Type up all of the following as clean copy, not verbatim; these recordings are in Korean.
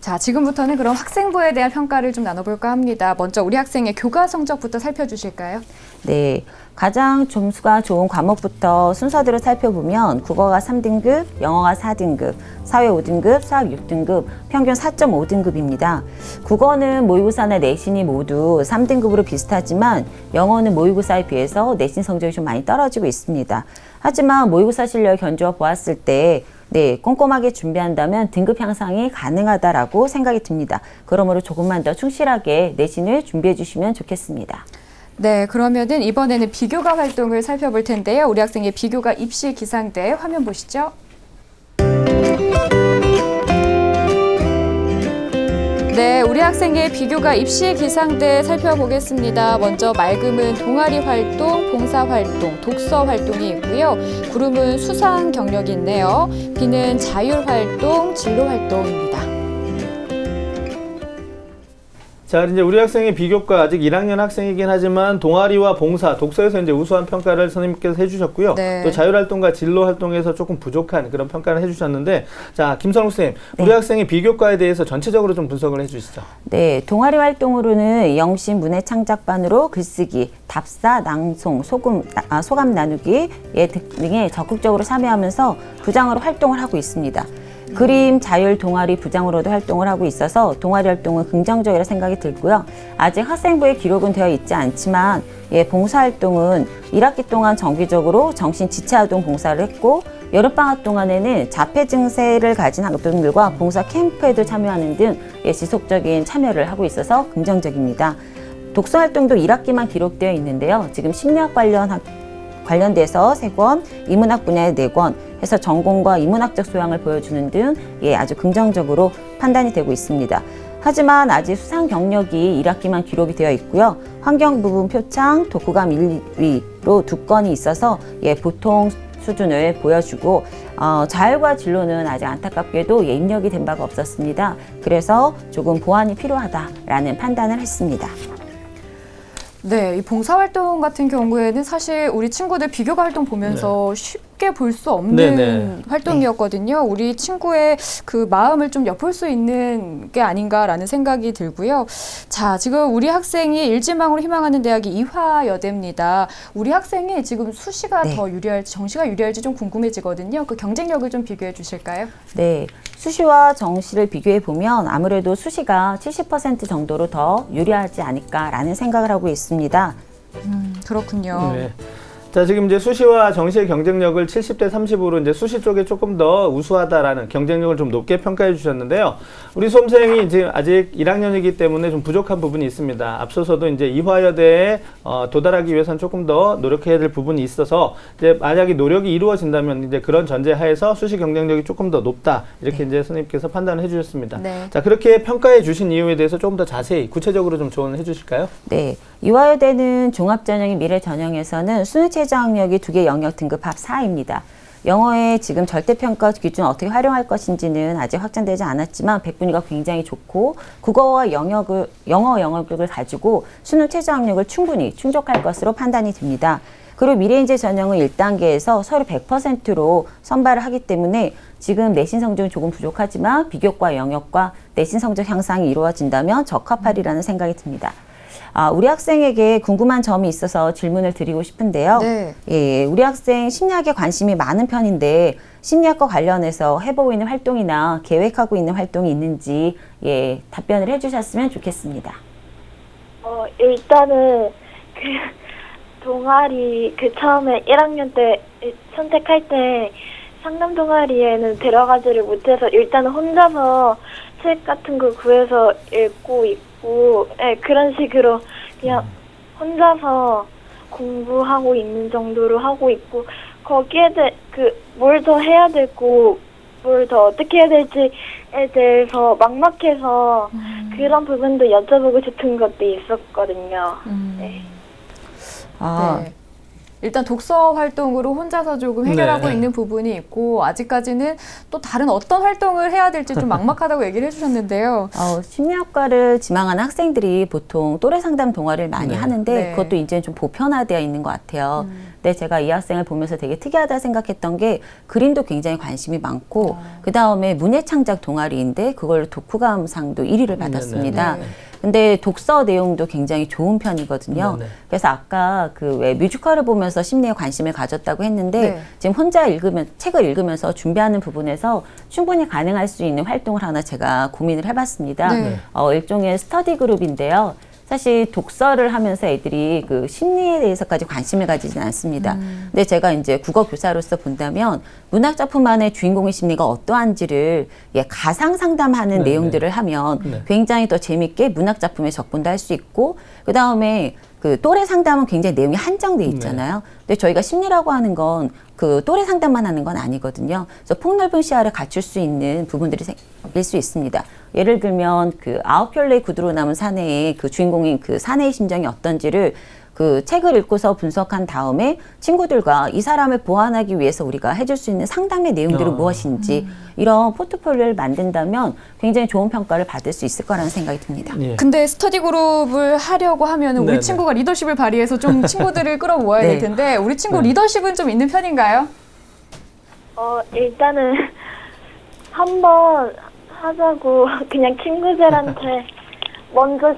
자, 지금부터는 그럼 학생부에 대한 평가를 좀 나눠볼까 합니다. 먼저 우리 학생의 교과 성적부터 살펴주실까요? 네, 가장 점수가 좋은 과목부터 순서대로 살펴보면 국어가 3등급, 영어가 4등급, 사회 5등급, 수학 6등급, 평균 4.5등급입니다. 국어는 모의고사나 내신이 모두 3등급으로 비슷하지만 영어는 모의고사에 비해서 내신 성적이 좀 많이 떨어지고 있습니다. 하지만 모의고사 실력을 견주어 보았을 때 꼼꼼하게 준비한다면 등급 향상이 가능하다라고 생각이 듭니다. 그러므로 조금만 더 충실하게 내신을 준비해 주시면 좋겠습니다. 네, 그러면은 이번에는 비교과 활동을 살펴볼 텐데요. 우리 학생의 비교과 입시 기상대 화면 보시죠. 네, 우리 학생의 비교과 입시 기상대 살펴보겠습니다. 먼저 맑음은 동아리 활동, 봉사 활동, 독서 활동이 있고요. 구름은 수상 경력이 있네요. 비는 자율 활동, 진로 활동입니다. 자, 이제 우리 학생의 비교과 아직 1학년 학생이긴 하지만 동아리와 봉사, 독서에서 이제 우수한 평가를 선생님께서 해주셨고요. 네. 또 자율활동과 진로활동에서 조금 부족한 그런 평가를 해주셨는데, 자, 김선욱 선생님, 우리 학생의 비교과에 대해서 전체적으로 좀 분석을 해주시죠. 네, 동아리 활동으로는 영신 문해 창작반으로 글쓰기, 답사, 낭송, 소감 나누기 등에 적극적으로 참여하면서 부장으로 활동을 하고 있습니다. 그림, 자율, 동아리, 부장으로도 활동을 하고 있어서 동아리 활동은 긍정적이라 생각이 들고요. 아직 학생부에 기록은 되어 있지 않지만 봉사활동은 1학기 동안 정기적으로 정신 지체아동 봉사를 했고 여름방학 동안에는 자폐 증세를 가진 학생들과 봉사 캠프에도 참여하는 등 지속적인 참여를 하고 있어서 긍정적입니다. 독서활동도 1학기만 기록되어 있는데요. 지금 심리학 관련돼서 3권, 인문학 분야에 4권 해서 전공과 인문학적 소양을 보여주는 등 아주 긍정적으로 판단이 되고 있습니다. 하지만 아직 수상 경력이 1학기만 기록이 되어 있고요. 환경 부분 표창, 독후감 1위로 2건이 있어서 보통 수준을 보여주고 자율과 진로는 아직 안타깝게도 입력이 된 바가 없었습니다. 그래서 조금 보완이 필요하다라는 판단을 했습니다. 네, 이 봉사활동 같은 경우에는 사실 우리 친구들 비교과 활동 보면서 쉽게 볼 수 없는 활동이었거든요. 우리 친구의 그 마음을 좀 엿볼 수 있는 게 아닌가라는 생각이 들고요. 자, 지금 우리 학생이 일지망으로 희망하는 대학이 이화여대입니다. 우리 학생이 지금 수시가 더 유리할지 정시가 유리할지 좀 궁금해지거든요. 그 경쟁력을 좀 비교해 주실까요? 네, 수시와 정시를 비교해 보면 아무래도 수시가 70% 정도로 더 유리하지 않을까라는 생각을 하고 있습니다. 그렇군요. 네. 자, 지금 이제 수시와 정시의 경쟁력을 70대 30으로 이제 수시 쪽에 조금 더 우수하다라는 경쟁력을 좀 높게 평가해 주셨는데요. 우리 수험생이 지금 아직 1학년이기 때문에 좀 부족한 부분이 있습니다. 앞서서도 이제 이화여대에 도달하기 위해서는 조금 더 노력해야 될 부분이 있어서 이제 만약에 노력이 이루어진다면 이제 그런 전제하에서 수시 경쟁력이 조금 더 높다. 이렇게 이제 선생님께서 판단을 해 주셨습니다. 네. 자, 그렇게 평가해 주신 이유에 대해서 조금 더 자세히 구체적으로 좀 조언을 해 주실까요? 네, 이화여대는 종합전형인 미래전형에서는 수능최저학력이 2개 영역 등급 합 4입니다. 영어의 지금 절대평가 기준 어떻게 활용할 것인지는 아직 확정되지 않았지만 백분위가 굉장히 좋고 국어와 영어 영역을 가지고 수능 최저학력을 충분히 충족할 것으로 판단이 됩니다. 그리고 미래인재 전형은 1단계에서 서류 100%로 선발을 하기 때문에 지금 내신 성적은 조금 부족하지만 비교과 영역과 내신 성적 향상이 이루어진다면 적합하리라는 생각이 듭니다. 우리 학생에게 궁금한 점이 있어서 질문을 드리고 싶은데요. 네. 우리 학생 심리학에 관심이 많은 편인데 심리학과 관련해서 해보고 있는 활동이나 계획하고 있는 활동이 있는지 답변을 해주셨으면 좋겠습니다. 일단은 동아리 처음에 1학년 때 선택할 때 상담 동아리에는 들어가지를 못해서 일단은 혼자서 책 같은 거 구해서 읽고 있고 그런 식으로 그냥 혼자서 공부하고 있는 정도로 하고 있고 거기에 뭘 더 해야 되고 뭘 더 어떻게 해야 될지에 대해서 막막해서 그런 부분도 여쭤보고 싶은 것도 있었거든요. 네. 일단 독서 활동으로 혼자서 조금 해결하고 네. 있는 부분이 있고 아직까지는 또 다른 어떤 활동을 해야 될지 좀 막막하다고 얘기를 해주셨는데요. 심리학과를 지망하는 학생들이 보통 또래 상담 동아리를 많이 네. 하는데 네. 그것도 이제 좀 보편화되어 있는 것 같아요. 근데 제가 이 학생을 보면서 되게 특이하다 생각했던 게 그림도 굉장히 관심이 많고 그 다음에 문예창작 동아리인데 그걸 독후감상도 1위를 받았습니다. 네네. 근데 독서 내용도 굉장히 좋은 편이거든요. 네네. 그래서 아까 그 왜 뮤지컬을 보면서 심리에 관심을 가졌다고 했는데 네. 지금 혼자 책을 읽으면서 준비하는 부분에서 충분히 가능할 수 있는 활동을 하나 제가 고민을 해봤습니다. 네. 일종의 스터디 그룹인데요. 사실 독서를 하면서 애들이 그 심리에 대해서까지 관심을 가지진 않습니다. 근데 제가 이제 국어 교사로서 본다면 문학 작품 안에 주인공의 심리가 어떠한지를 가상 상담하는 네네. 내용들을 하면 네. 굉장히 더 재밌게 문학 작품에 접근도 할 수 있고 그 다음에 그 또래 상담은 굉장히 내용이 한정돼 있잖아요. 근데 저희가 심리라고 하는 건 그 또래 상담만 하는 건 아니거든요. 그래서 폭넓은 시야를 갖출 수 있는 부분들이 생길 수 있습니다. 예를 들면 그 9켤레의 구두로 남은 사내의 그 주인공인 그 사내의 심정이 어떤지를 그 책을 읽고서 분석한 다음에 친구들과 이 사람을 보완하기 위해서 우리가 해줄 수 있는 상담의 내용들은 무엇인지 이런 포트폴리오를 만든다면 굉장히 좋은 평가를 받을 수 있을 거라는 생각이 듭니다. 예. 근데 스터디 그룹을 하려고 하면 우리 네네. 친구가 리더십을 발휘해서 좀 친구들을 끌어모아야 네. 될 텐데 우리 친구 네. 리더십은 좀 있는 편인가요? 일단은 한번 하자고 그냥 친구들한테 먼저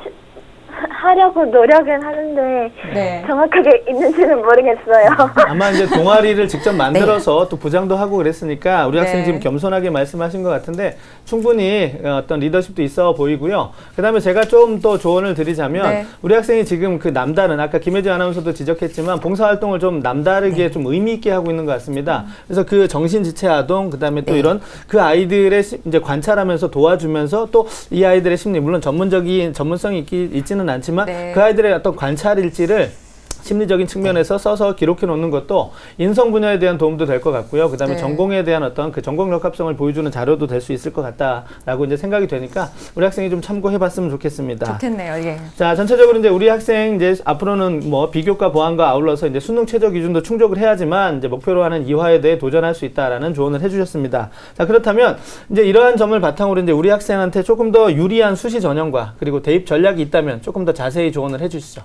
하려고 노력은 하는데 네. 정확하게 있는지는 모르겠어요. 아마 이제 동아리를 직접 만들어서 또 부장도 하고 그랬으니까 우리 학생 네. 지금 겸손하게 말씀하신 것 같은데 충분히 어떤 리더십도 있어 보이고요. 그다음에 제가 좀 더 조언을 드리자면 네. 우리 학생이 지금 그 남다른 아까 김혜지 아나운서도 지적했지만 봉사활동을 좀 남다르게 좀 의미 있게 하고 있는 것 같습니다. 그래서 그 정신지체 아동 그다음에 또 이런 그 아이들의 이제 관찰하면서 도와주면서 또 이 아이들의 심리 물론 전문성이 있지는 않지만 네. 그 아이들의 어떤 관찰 일지를 심리적인 측면에서 써서 기록해 놓는 것도 인성 분야에 대한 도움도 될 것 같고요. 그다음에 네. 전공에 대한 어떤 그 전공 적합성을 보여주는 자료도 될 수 있을 것 같다라고 이제 생각이 되니까 우리 학생이 좀 참고해 봤으면 좋겠습니다. 좋겠네요. 예. 자, 전체적으로 이제 우리 학생 이제 앞으로는 뭐 비교과 보완과 아울러서 이제 수능 최저 기준도 충족을 해야지만 이제 목표로 하는 이화에 대해 도전할 수 있다라는 조언을 해주셨습니다. 자, 그렇다면 이제 이러한 점을 바탕으로 이제 우리 학생한테 조금 더 유리한 수시 전형과 그리고 대입 전략이 있다면 조금 더 자세히 조언을 해주시죠.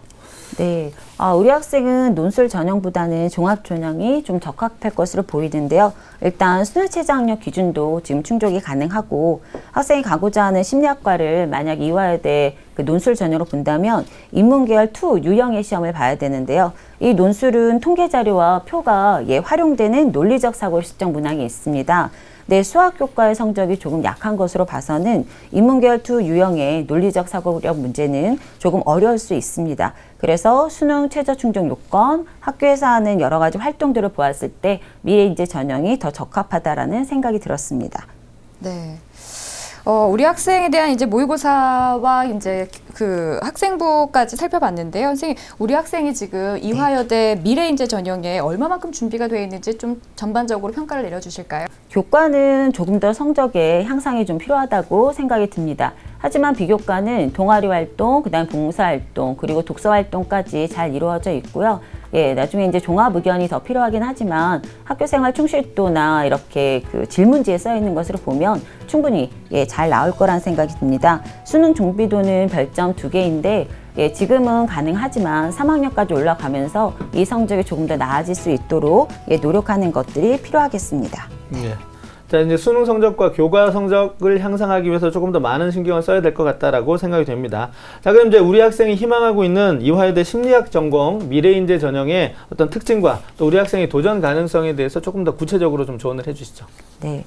네, 우리 학생은 논술 전형보다는 종합 전형이 좀 적합할 것으로 보이는데요. 일단 수능 최저 학력 기준도 지금 충족이 가능하고 학생이 가고자 하는 심리학과를 만약 이화여대 그 논술 전형으로 본다면 인문계열 2 유형의 시험을 봐야 되는데요. 이 논술은 통계 자료와 표가 활용되는 논리적 사고 실정 문항이 있습니다. 내 수학 교과의 성적이 조금 약한 것으로 봐서는 인문계열 2 유형의 논리적 사고력 문제는 조금 어려울 수 있습니다. 그래서 수능 최저 충족 요건, 학교에서 하는 여러 가지 활동들을 보았을 때 미래인재 전형이 더 적합하다라는 생각이 들었습니다. 네. 우리 학생에 대한 이제 모의고사와 이제 그 학생부까지 살펴봤는데요. 선생님, 우리 학생이 지금 이화여대 미래인재 전형에 얼마만큼 준비가 되어 있는지 좀 전반적으로 평가를 내려주실까요? 교과는 조금 더 성적의 향상이 좀 필요하다고 생각이 듭니다. 하지만 비교과는 동아리 활동, 그다음 봉사 활동, 그리고 독서 활동까지 잘 이루어져 있고요. 나중에 이제 종합 의견이 더 필요하긴 하지만 학교생활 충실도나 이렇게 그 질문지에 써 있는 것으로 보면 충분히 잘 나올 거란 생각이 듭니다. 수능 종비도는 별점 2개인데 지금은 가능하지만 3학년까지 올라가면서 이 성적이 조금 더 나아질 수 있도록 노력하는 것들이 필요하겠습니다. 예. 자, 이제 수능 성적과 교과 성적을 향상하기 위해서 조금 더 많은 신경을 써야 될 것 같다라고 생각이 됩니다. 자, 그럼 이제 우리 학생이 희망하고 있는 이화여대 심리학 전공 미래인재 전형의 어떤 특징과 또 우리 학생의 도전 가능성에 대해서 조금 더 구체적으로 좀 조언을 해주시죠. 네.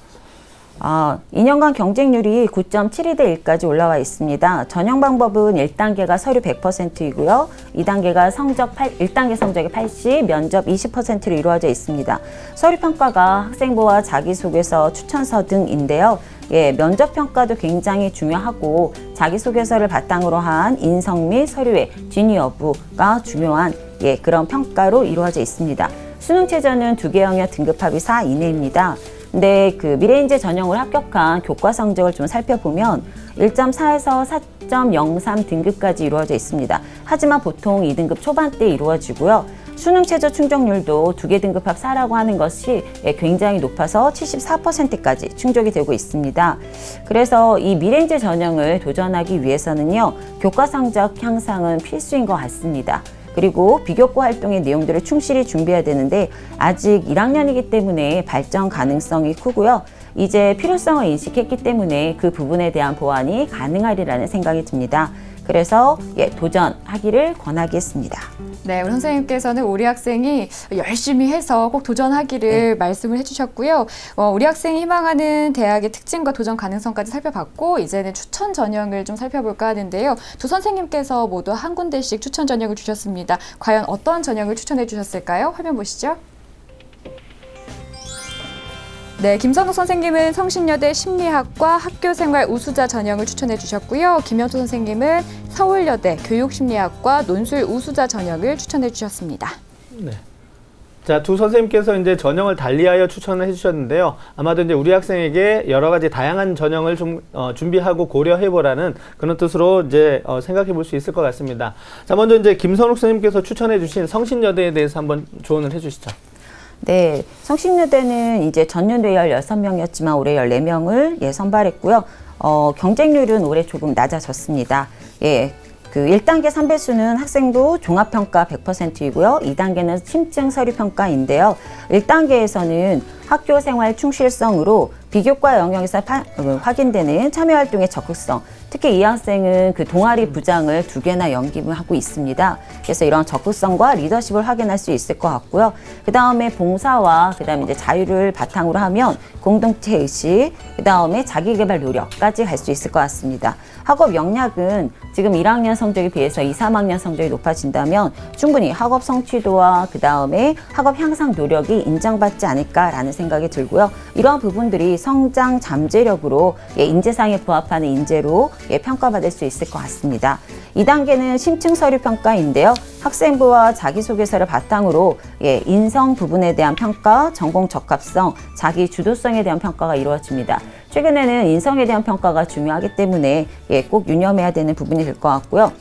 2년간 경쟁률이 9.72대 1까지 올라와 있습니다. 전형 방법은 1단계가 서류 100%이고요. 2단계가 1단계 성적이 80, 면접 20%로 이루어져 있습니다. 서류 평가가 학생부와 자기소개서, 추천서 등인데요. 면접 평가도 굉장히 중요하고 자기소개서를 바탕으로 한 인성 및 서류의 진위 여부가 중요한 그런 평가로 이루어져 있습니다. 수능 최저는 2개 영역 등급합이 4 이내입니다. 근데 그 미래인재 전형을 합격한 교과 성적을 좀 살펴보면 1.4에서 4.03 등급까지 이루어져 있습니다. 하지만 보통 2등급 초반대에 이루어지고요. 수능 최저 충족률도 2개 등급 합 4라고 하는 것이 굉장히 높아서 74%까지 충족이 되고 있습니다. 그래서 이 미래인재 전형을 도전하기 위해서는요, 교과 성적 향상은 필수인 것 같습니다. 그리고 비교과 활동의 내용들을 충실히 준비해야 되는데 아직 1학년이기 때문에 발전 가능성이 크고요. 이제 필요성을 인식했기 때문에 그 부분에 대한 보완이 가능하리라는 생각이 듭니다. 그래서 도전하기를 권하겠습니다. 네, 우리 선생님께서는 우리 학생이 열심히 해서 꼭 도전하기를 말씀을 해주셨고요. 우리 학생이 희망하는 대학의 특징과 도전 가능성까지 살펴봤고 이제는 추천 전형을 좀 살펴볼까 하는데요. 두 선생님께서 모두 한 군데씩 추천 전형을 주셨습니다. 과연 어떤 전형을 추천해 주셨을까요? 화면 보시죠. 네, 김선욱 선생님은 성신여대 심리학과 학교생활 우수자 전형을 추천해 주셨고요. 김현수 선생님은 서울여대 교육심리학과 논술 우수자 전형을 추천해 주셨습니다. 네. 자, 두 선생님께서 이제 전형을 달리하여 추천을 해주셨는데요. 아마도 이제 우리 학생에게 여러 가지 다양한 전형을 좀 준비하고 고려해보라는 그런 뜻으로 이제 생각해볼 수 있을 것 같습니다. 자, 먼저 이제 김선욱 선생님께서 추천해주신 성신여대에 대해서 한번 조언을 해주시죠. 네, 성신여대는 이제 전년도에 16명이었지만 올해 14명을 선발했고요. 경쟁률은 올해 조금 낮아졌습니다. 그 1단계 3배수는 학생부 종합평가 100%이고요. 2단계는 심층 서류평가인데요. 1단계에서는 학교생활 충실성으로 비교과 영역에서 확인되는 참여활동의 적극성, 특히 이 학생은 그 동아리 부장을 2개나 연기하고 있습니다. 그래서 이런 적극성과 리더십을 확인할 수 있을 것 같고요. 그 다음에 봉사와 그 다음에 이제 자유를 바탕으로 하면 공동체 의식, 그 다음에 자기개발 노력까지 갈 수 있을 것 같습니다. 학업 역량은 지금 1학년 성적에 비해서 2, 3학년 성적이 높아진다면 충분히 학업 성취도와 그 다음에 학업 향상 노력이 인정받지 않을까라는 생각이 들고요. 이러한 부분들이 성장 잠재력으로 인재상에 부합하는 인재로 평가받을 수 있을 것 같습니다. 2단계는 심층 서류 평가인데요. 학생부와 자기소개서를 바탕으로 인성 부분에 대한 평가, 전공 적합성, 자기 주도성에 대한 평가가 이루어집니다. 최근에는 인성에 대한 평가가 중요하기 때문에 꼭 유념해야 되는 부분이 될 것 같고요.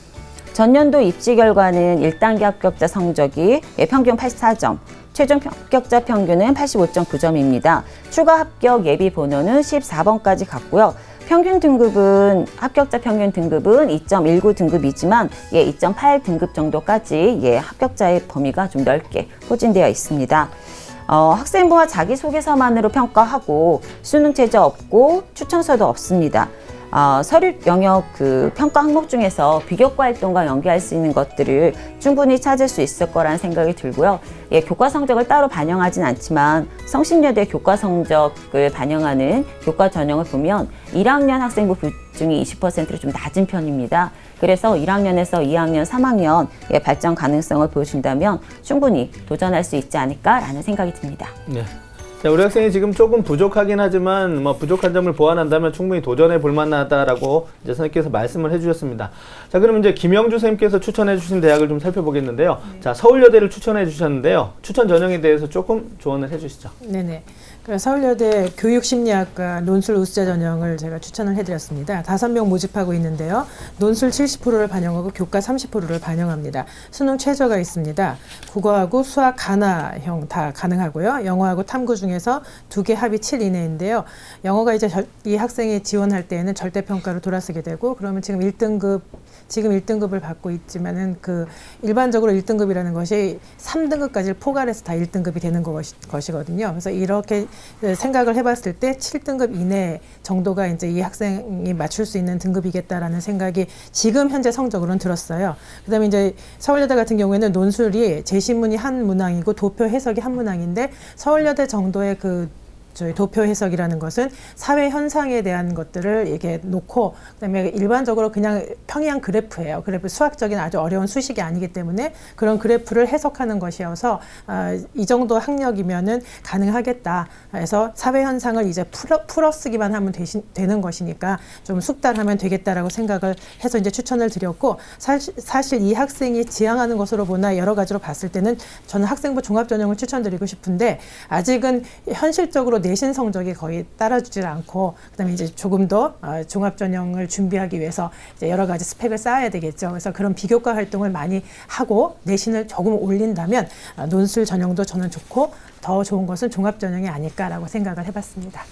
전년도 입시 결과는 1단계 합격자 성적이 평균 84점, 최종 합격자 평균은 85.9점입니다. 추가 합격 예비 번호는 14번까지 갔고요. 평균 등급은 합격자 평균 등급은 2.19 등급이지만 2.8 등급 정도까지 합격자의 범위가 좀 넓게 포진되어 있습니다. 학생부와 자기소개서만으로 평가하고 수능 최저 없고 추천서도 없습니다. 서류 영역 그 평가 항목 중에서 비교과 활동과 연계할 수 있는 것들을 충분히 찾을 수 있을 거라는 생각이 들고요. 교과 성적을 따로 반영하진 않지만 성신여대 교과 성적을 반영하는 교과 전형을 보면 1학년 학생부 비중이 20%로 좀 낮은 편입니다. 그래서 1학년에서 2학년, 3학년 발전 가능성을 보여준다면 충분히 도전할 수 있지 않을까라는 생각이 듭니다. 네. 자, 우리 학생이 지금 조금 부족하긴 하지만 부족한 점을 보완한다면 충분히 도전해 볼 만하다라고 이제 선생님께서 말씀을 해주셨습니다. 자, 그럼 이제 김영주 선생님께서 추천해 주신 대학을 좀 살펴보겠는데요. 자, 서울여대를 추천해 주셨는데요. 추천 전형에 대해서 조금 조언을 해주시죠. 네네. 서울여대 교육심리학과 논술 우수자 전형을 제가 추천을 해드렸습니다. 5명 모집하고 있는데요. 논술 70%를 반영하고 교과 30%를 반영합니다. 수능 최저가 있습니다. 국어하고 수학 가나형 다 가능하고요. 영어하고 탐구 중에서 2개 합이 7 이내인데요. 영어가 이제 이 학생이 지원할 때에는 절대평가로 돌아서게 되고 그러면 지금 1등급을 받고 있지만은 그 일반적으로 1등급이라는 것이 3등급까지를 포괄해서 다 1등급이 되는 것이거든요. 그래서 이렇게 생각을 해봤을 때 7등급 이내 정도가 이제 이 학생이 맞출 수 있는 등급이겠다라는 생각이 지금 현재 성적으로는 들었어요. 그다음에 이제 서울여대 같은 경우에는 논술이 제시문이 한 문항이고 도표 해석이 한 문항인데 서울여대 정도의 저희 도표 해석이라는 것은 사회 현상에 대한 것들을 이렇게 놓고 그다음에 일반적으로 그냥 평이한 그래프예요. 그래프 수학적인 아주 어려운 수식이 아니기 때문에 그런 그래프를 해석하는 것이어서 이 정도 학력이면은 가능하겠다. 해서 사회 현상을 이제 풀어쓰기만 하면 되는 것이니까 좀 숙달하면 되겠다라고 생각을 해서 이제 추천을 드렸고 사실 이 학생이 지향하는 것으로 보나 여러 가지로 봤을 때는 저는 학생부 종합전형을 추천드리고 싶은데 아직은 현실적으로 내신 성적이 거의 따라주질 않고 그다음에 이제 조금 더 종합 전형을 준비하기 위해서 이제 여러 가지 스펙을 쌓아야 되겠죠. 그래서 그런 비교과 활동을 많이 하고 내신을 조금 올린다면 논술 전형도 저는 좋고 더 좋은 것은 종합 전형이 아닐까라고 생각을 해봤습니다.